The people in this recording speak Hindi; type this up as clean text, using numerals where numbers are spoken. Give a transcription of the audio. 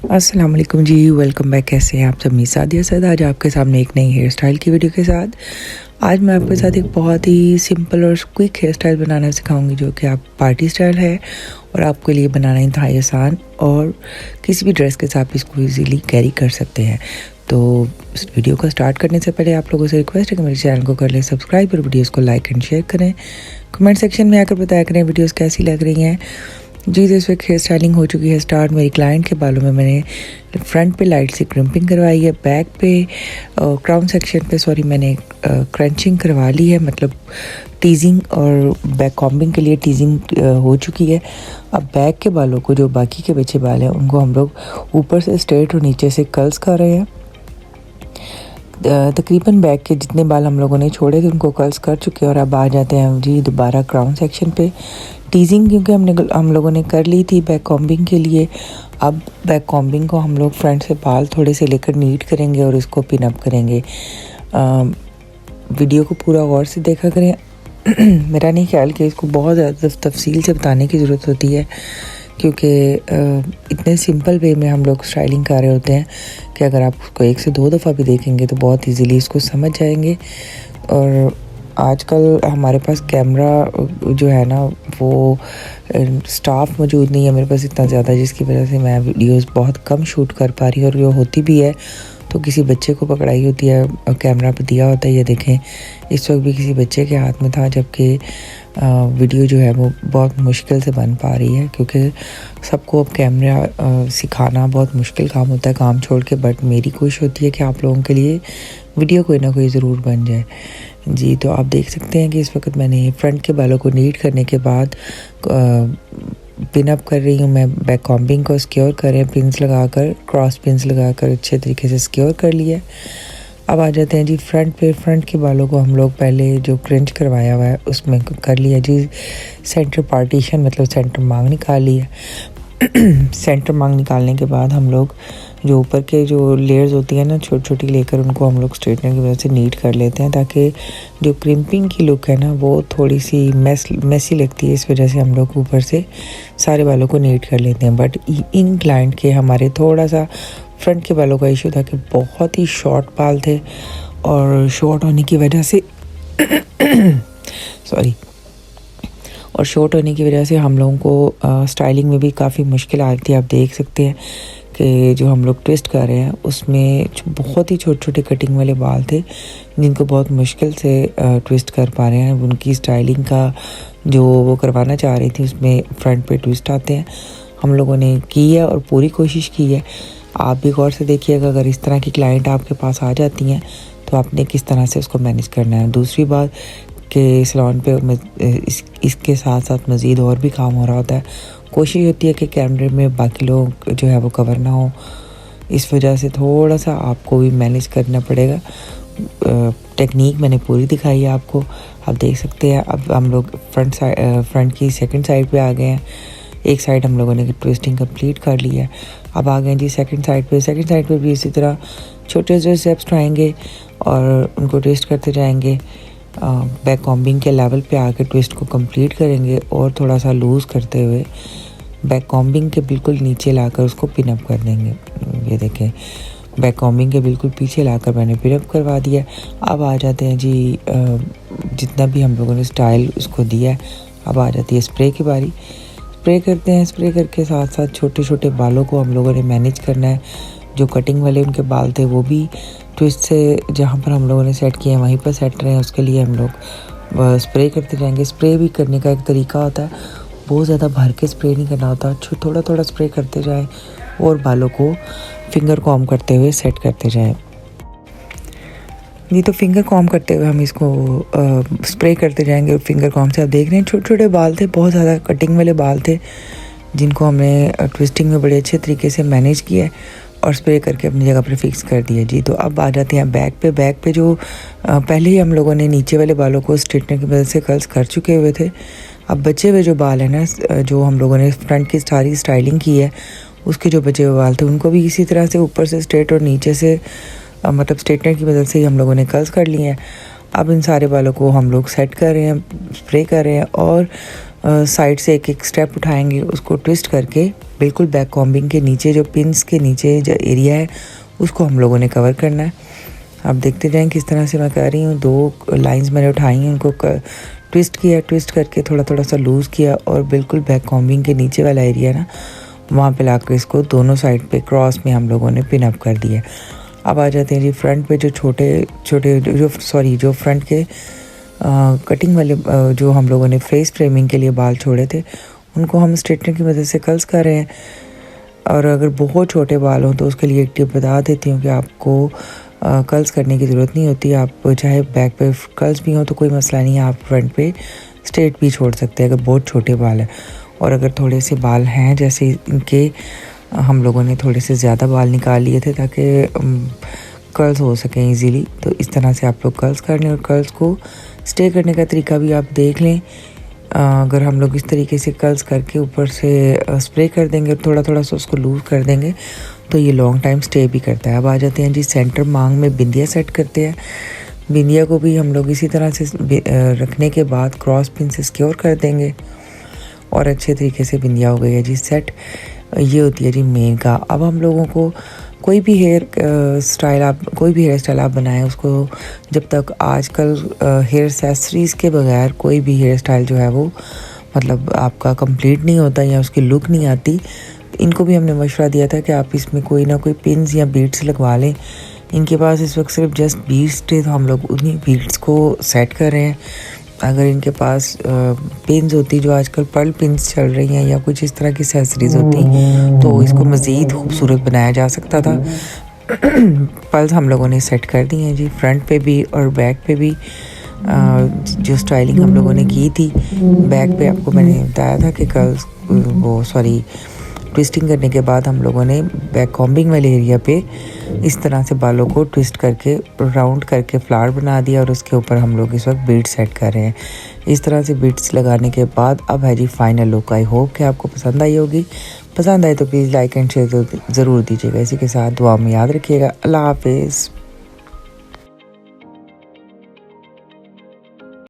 अस्सलाम वालेकुम जी, वेलकम बैक। कैसे हैं आप सब? मी सादिया सैद आज आपके सामने एक नई हेयर स्टाइल की वीडियो के साथ। आज मैं आपके साथ एक बहुत ही सिंपल और क्विक हेयर स्टाइल बनाना सिखाऊंगी जो कि आप पार्टी स्टाइल है और आपके लिए बनाना इंतहाई आसान और किसी भी ड्रेस के साथ इसको इजीली कैरी कर सकते हैं। तो इस वीडियो को स्टार्ट करने से पहले आप लोगों से रिक्वेस्ट है कि मेरे चैनल को कर लें सब्सक्राइब और वीडियोज़ को लाइक एंड शेयर करें। कमेंट सेक्शन में आकर बताया करें वीडियोज़ कैसी लग रही हैं। जी, इस वक्त हेयर स्टाइलिंग हो चुकी है स्टार्ट। मेरी क्लाइंट के बालों में मैंने फ्रंट पे लाइट सी क्रिम्पिंग करवाई है, बैक पे क्राउन सेक्शन पे मैंने क्रंचिंग करवा ली है, मतलब टीजिंग और बैक कॉम्बिंग के लिए टीजिंग हो चुकी है। अब बैक के बालों को, जो बाकी के बचे बाल हैं, उनको हम लोग ऊपर से स्ट्रेट और नीचे से कर्ल्स कर रहे हैं। तकरीबन बैक के जितने बाल हम लोगों ने छोड़े थे उनको कर्ल्स कर चुके हैं और अब आ जाते हैं जी दोबारा क्राउन सेक्शन पे। टीजिंग क्योंकि हम लोगों ने कर ली थी बैक कॉम्बिंग के लिए। अब बैक कॉम्बिंग को हम लोग फ्रंट से बाल थोड़े से लेकर नीट करेंगे और इसको पिन अप करेंगे। वीडियो को पूरा गौर से देखा करें। मेरा नहीं ख्याल कि इसको बहुत ज़्यादा तफसील से बताने की ज़रूरत होती है, क्योंकि इतने सिंपल वे में हम लोग स्टाइलिंग कर रहे होते हैं कि अगर आप उसको 1 से 2 दफ़ा भी देखेंगे तो बहुत इजीली इसको समझ जाएंगे। और आजकल हमारे पास कैमरा जो है ना, वो स्टाफ मौजूद नहीं है मेरे पास इतना ज़्यादा, जिसकी वजह से मैं वीडियोस बहुत कम शूट कर पा रही हूँ। और जो होती भी है तो किसी बच्चे को पकड़ाई होती है और कैमरा पे दिया होता है। ये देखें, इस वक्त भी किसी बच्चे के हाथ में था, जबकि वीडियो जो है वो बहुत मुश्किल से बन पा रही है, क्योंकि सबको अब कैमरा सिखाना बहुत मुश्किल काम होता है काम छोड़ के। बट मेरी कोशिश होती है कि आप लोगों के लिए वीडियो कोई ना कोई ज़रूर बन जाए। जी, तो आप देख सकते हैं कि इस वक्त मैंने फ्रंट के बालों को नीट करने के बाद पिन अप कर रही हूँ। मैं बैक कॉम्बिंग को सिक्योर कर रहे हैं, पिंस लगाकर, क्रॉस पिंस लगाकर अच्छे तरीके से सिक्योर कर लिया। अब आ जाते हैं जी फ्रंट पे। फ्रंट के बालों को हम लोग पहले जो क्रंच करवाया हुआ है उसमें कर लिया जी सेंटर पार्टीशन, मतलब सेंटर मांग निकाल लिया। सेंटर मांग निकालने के बाद हम लोग जो ऊपर के जो लेयर्स होती हैं ना छोटी छोटी लेकर, उनको हम लोग स्ट्रेटनर की वजह से नीट कर लेते हैं, ताकि जो क्रिम्पिंग की लुक है ना वो थोड़ी सी मैसी लगती है। इस वजह से हम लोग ऊपर से सारे बालों को नीट कर लेते हैं। बट इन क्लाइंट के हमारे थोड़ा सा फ्रंट के बालों का इशू था कि बहुत ही शॉर्ट बाल थे और शॉर्ट होने की वजह से और शॉर्ट होने की वजह से हम लोगों को स्टाइलिंग में भी काफ़ी मुश्किल आ रही थी। आप देख सकते हैं कि जो हम लोग ट्विस्ट कर रहे हैं उसमें बहुत ही छोटे छोटे कटिंग वाले बाल थे, जिनको बहुत मुश्किल से ट्विस्ट कर पा रहे हैं। उनकी स्टाइलिंग का जो वो करवाना चाह रही थी उसमें फ्रंट पे ट्विस्ट आते हैं, हम लोगों ने की है और पूरी कोशिश की है। आप भी गौर से देखिएगा, अगर इस तरह की क्लाइंट आपके पास आ जाती हैं तो आपने किस तरह से उसको मैनेज करना है। दूसरी बात कि सैलून पे इसके साथ साथ मज़ीद और भी काम हो रहा होता है। कोशिश होती है कि कैमरे में बाकी लोग जो है वो कवर ना हो, इस वजह से थोड़ा सा आपको भी मैनेज करना पड़ेगा। टेक्निक मैंने पूरी दिखाई है आपको, आप देख सकते हैं। अब हम लोग फ्रंट की सेकंड साइड पे आ गए हैं। एक साइड हम लोगों ने ट्विस्टिंग कंप्लीट कर ली है। अब आ गए जी सेकंड साइड पे। सेकंड साइड पे भी इसी तरह छोटे छोटे स्टेप्स उठाएंगे और उनको ट्विस्ट करते जाएंगे। बैक कॉम्बिंग के लेवल पे आके ट्विस्ट को कंप्लीट करेंगे और थोड़ा सा लूज़ करते हुए बैक कॉम्बिंग के बिल्कुल नीचे लाकर उसको पिन अप कर देंगे। ये देखें, बैक कॉम्बिंग के बिल्कुल पीछे लाकर मैंने पिन अप करवा दिया। अब आ जाते हैं जी जितना भी हम लोगों ने स्टाइल उसको दिया है, अब आ जाती है स्प्रे की बारी। स्प्रे करते हैं। स्प्रे करके साथ साथ छोटे छोटे बालों को हम लोगों ने मैनेज करना है। जो कटिंग वाले उनके बाल थे वो भी ट्विस्ट से जहाँ पर हम लोगों ने सेट किए हैं वहीं पर सेट रहे हैं। उसके लिए हम लोग स्प्रे करते जाएंगे। स्प्रे भी करने का एक तरीका होता है, बहुत ज़्यादा भर के स्प्रे नहीं करना होता, थोड़ा थोड़ा स्प्रे करते जाएं और बालों को फिंगर कॉम करते हुए सेट करते जाएं। जी, तो फिंगर कॉम करते हुए हम इसको स्प्रे करते जाएंगे और फिंगर कॉम से आप देख रहे हैं छोटे छोटे बाल थे, बहुत ज़्यादा कटिंग वाले बाल थे, जिनको हमने ट्विस्टिंग में बड़े अच्छे तरीके से मैनेज किया है और स्प्रे करके अपनी जगह पर फिक्स कर दिया। जी, तो अब आ जाते हैं बैक पे। बैक पे जो पहले ही हम लोगों ने नीचे वाले बालों को स्ट्रेटनर की मदद से कर्ल्स कर चुके हुए थे। अब बचे हुए जो बाल हैं ना, जो हम लोगों ने फ्रंट की सारी स्टाइलिंग की है उसके जो बचे हुए बाल थे उनको भी इसी तरह से ऊपर से स्ट्रेट और नीचे से मतलब स्ट्रेटनर की मदद से ही हम लोगों ने कर्ल्स कर लिए हैं। अब इन सारे बालों को हम लोग सेट कर रहे हैं, स्प्रे कर रहे हैं और साइड से एक एक स्टेप उठाएंगे, उसको ट्विस्ट करके बिल्कुल बैक कॉम्बिंग के नीचे जो पिंस के नीचे जो एरिया है उसको हम लोगों ने कवर करना है। आप देखते जाएं किस तरह से मैं कर रही हूँ। 2 लाइंस मैंने उठाई हैं, उनको ट्विस्ट किया, ट्विस्ट करके थोड़ा थोड़ा सा लूज़ किया और बिल्कुल बैक कॉम्बिंग के नीचे वाला एरिया ना वहाँ पे लाकर इसको दोनों साइड पे क्रॉस में हम लोगों ने पिन अप कर दिया। अब आ जाते हैं जी फ्रंट पे। जो जो फ्रंट के कटिंग वाले जो हम लोगों ने फेस फ्रेमिंग के लिए बाल छोड़े थे उनको हम स्ट्रेटनर की मदद से कर्ल्स कर रहे हैं। और अगर बहुत छोटे बाल हों तो उसके लिए एक टिप बता देती हूँ कि आपको कर्ल्स करने की ज़रूरत नहीं होती। आप चाहे बैक पे कर्ल्स भी हों तो कोई मसला नहीं है, आप फ्रंट पे स्ट्रेट भी छोड़ सकते हैं अगर बहुत छोटे बाल हैं। और अगर थोड़े से बाल हैं, जैसे इनके हम लोगों ने थोड़े से ज़्यादा बाल निकाल लिए थे ताकि कर्ल्स हो सकें इजीली, तो इस तरह से आप लोग कर्ल्स कर लें। और कर्ल्स को स्टे करने का तरीका भी आप देख लें। अगर हम लोग इस तरीके से कर्ल्स करके ऊपर से स्प्रे कर देंगे और थोड़ा थोड़ा सा उसको लूज़ कर देंगे तो ये लॉन्ग टाइम स्टे भी करता है। अब आ जाते हैं जी सेंटर मांग में बिंदिया सेट करते हैं। बिंदिया को भी हम लोग इसी तरह से रखने के बाद क्रॉस पिन से सिक्योर कर देंगे और अच्छे तरीके से बिंदिया हो गई है जी सेट। ये होती है जी मेन का। अब हम लोगों को कोई भी हेयर स्टाइल आप बनाएं, उसको जब तक आजकल हेयर एक्सेसरीज़ के बगैर कोई भी हेयर स्टाइल जो है वो मतलब आपका कंप्लीट नहीं होता या उसकी लुक नहीं आती। इनको भी हमने मशवरा दिया था कि आप इसमें कोई ना कोई पिन्स या बीड्स लगवा लें। इनके पास इस वक्त सिर्फ जस्ट बीड्स थे तो हम लोग उन्हीं बीड्स को सेट कर रहे हैं। अगर इनके पास पिन्स होती जो आजकल पर्ल पिन्स चल रही हैं या कुछ इस तरह की एक्सेसरीज होती तो इसको मज़ीद खूबसूरत बनाया जा सकता था। पर्ल्स हम लोगों ने सेट कर दी हैं जी फ्रंट पे भी और बैक पे भी। जो स्टाइलिंग हम लोगों ने की थी बैक पे, आपको मैंने बताया था कि ट्विस्टिंग करने के बाद हम लोगों ने बैक कॉम्बिंग वाले एरिया पे इस तरह से बालों को ट्विस्ट करके राउंड करके फ्लावर बना दिया और उसके ऊपर हम लोग इस वक्त बीड्स सेट कर रहे हैं। इस तरह से बीड्स लगाने के बाद अब है जी फाइनल लुक। आई होप कि आपको पसंद आई होगी। पसंद आए तो प्लीज़ लाइक एंड शेयर ज़रूर दीजिएगा। इसी के साथ दुआ में याद रखिएगा। अल्लाह हाफिज़।